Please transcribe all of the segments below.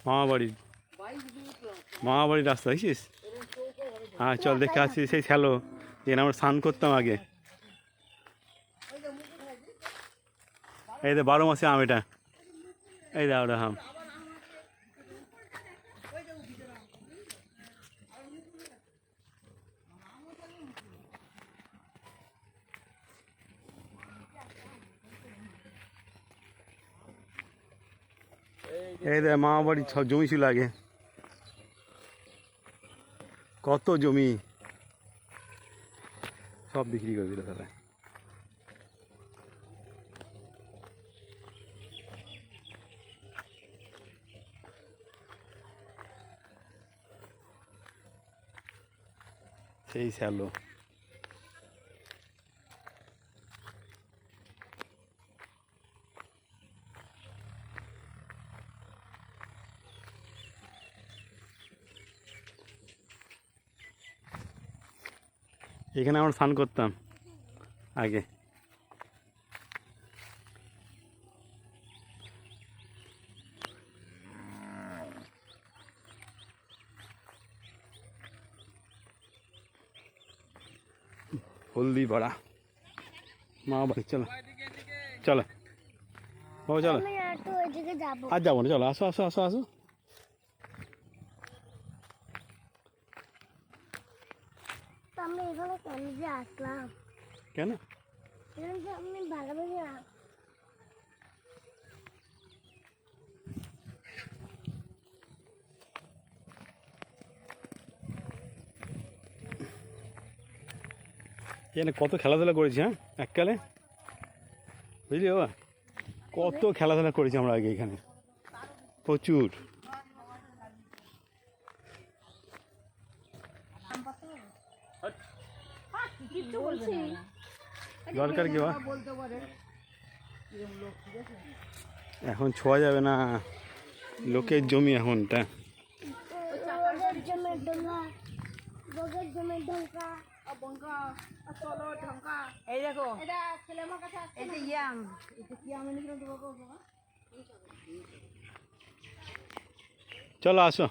মামাবাড়ির মামাবাড়ির রাস্তা দেখছিস? হ্যাঁ চল দেখে আসছি সেই শ্যালো যেখানে আমরা স্নান করতাম আগে। এই তো 12 মাসে আম এটা, এই দা ওটা আম। এই দেখ মামাবাড়ির সব জমি ছিল আগে, কত জমি সব বিক্রি করে দিল তারা। সেই শ্যালো এখানে আমরা স্নান করতাম আগে। হলদি বড়া মামাবাড়ি, চলো চলো বাবু চলো। আর যাবো না, চলো আসো আসো আসো আসো। কেন? এখানে কত খেলাধুলা করেছি, হ্যাঁ এককালে, বুঝলি বাবা, কত খেলাধুলা করেছি আমরা আগে এখানে, প্রচুর। দরকার কি বা, এখন ছোঁয়া যাবে না, লোকের জমি এখনটা। এই দেখো চলো আসো।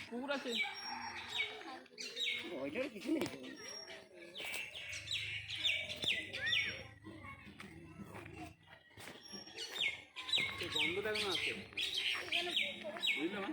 পুকুর আছে ওইটার কিছু নেই, গন্ধটা এখন আছে বুঝলাম।